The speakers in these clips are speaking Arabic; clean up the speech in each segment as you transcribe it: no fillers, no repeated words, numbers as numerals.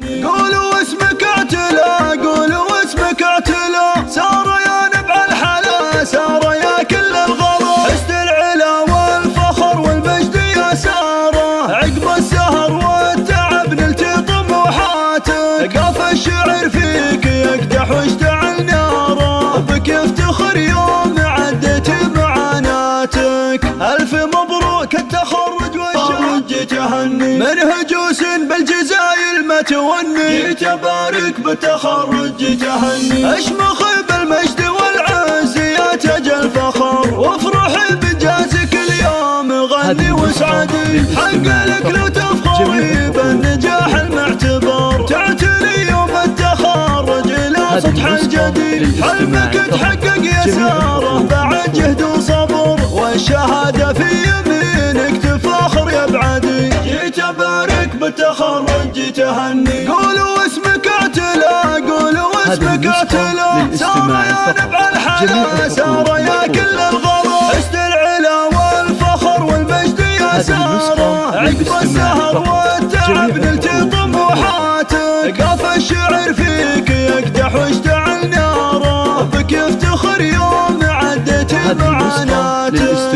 قولوا اسمك اعتلى، قولوا اسمك اعتلى، سار يا نبع الحلا، سار يا كل الغلا، حسن العلا والفخر والمجد يا ساره، عقب السهر والتعب نلتي طموحاتك، قاف الشعر فيك يقدح واشتعل ناره، بك يفتخر يوم عدت معاناتك، الف مبروك التخرج والشهج تهني، من هجوس بالجزايل ما توني، جيت ابارك بالتخرج تهني، اشمخ بالمجد والعز يا تاج الفخر، وافرح بانجازك اليوم غني واسعدي، حق لك لو تفخري بالنجاح المعتبر، تعتني يوم التخرج لا سطح الجديد، حلمك تحقق يا ساره بعد جهد وصبر، والشهاده في يمينك تفاخر يا بعدي، جيت ابارك بالتخرج تهني، قولوا اسمك اعتلى، قولوا اسمك اعتلى، سار يا نبع الحلا، سار يا كل الغلا، حسن العلا والفخر والمجد يا ساره، عقب السهر والتعب نلتي طموحاتك، قاف الشعر فيك يقدح واشتعل ناره، بك يفتخر يوم عدت معاناتك،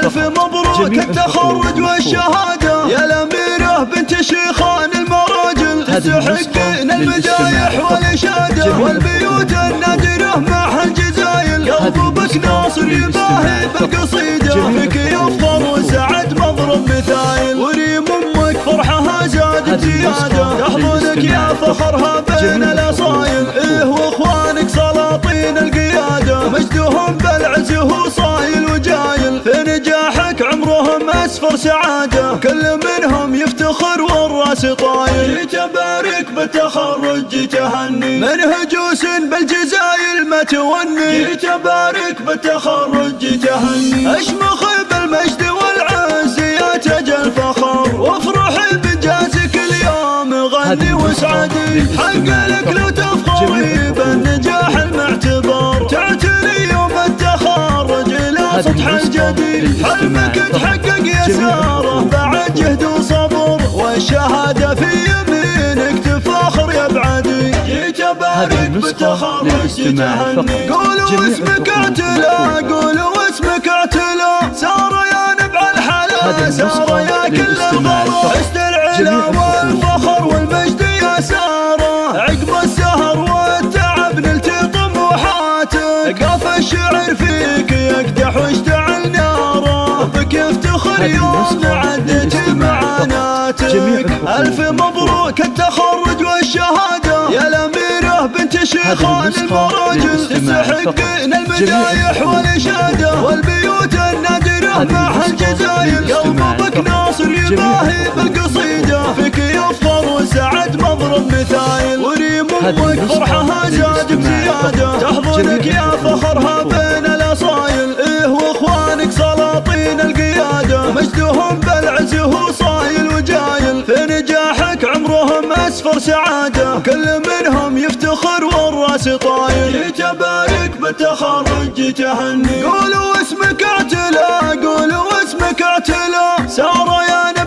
الف مبروك التخرج والشهاده يا الاميره بنت شيخان المراجل، تستحقين المدايح والاشاده، والبيوت النادره مع الجزايل، قلبك ناصر يباهي بالقصيده، فيك يفخر وسعد مضرب مثايل، وريم امك فرحها زادت زياده، تحضنك يا فخرها بين الاصايل، ايه واخوانك سلاطين القياده، مجدهم بالعز هو صايل وجايل، في نجاحك عمرهم اسفر سعاده، كل منهم يفتخر والراس طايل، جيت ابارك بالتخرج تهني، من هجوس بالجزايل ما توني، جيت ابارك بالتخرج تهني، اشمخ بالمجد والعز يا تاج الفخر، وافرح بانجازك اليوم غني واسعدي، حق لك لو تفخري بالنجاح المعتبر، تعتني يوم التخرج لا سطح الجديد، حلمك تحقق يا ساره بعد جهد وصبر، والشهاده في يمينك تفاخر يا بعدي، جيت ابارك بالتخرج تهني، قولوا اسمك اعتلى، قولوا اسمك اعتلى، سار يا نبع الحلا، سار يا كل الغلا، حسن العلا والفخر والمجد يا ساره، عقب السهر والتعب نلتي طموحاتك، قاف الشعر فيك يقدح واشتعل ناره، بك يفتخر يوم عدت معاناتك، الف مبروك التخرج والشهاده يا الاميره بنت شيخان المراجل، تستحقين المدايح والاشاده، والبيوت النادره مع الجزايل، قلبك ناصر يباهي بالقصيده، فيك يفخر وسعد مضرب مثايل، وريم امك فرحها زاد بزياده، تحضنك يا فخرها بين الاصايل، ايه واخوانك سلاطين القياده، مجدهم بالعز هو صايل وجايل، في نجاحك عمرهم اسفر سعاده، كل منهم يفتخر والراس طايل، جيت ابارك بالتخرج تهني، قولوا اسمك اعتلى، قولوا اسمك اعتلى، سار يا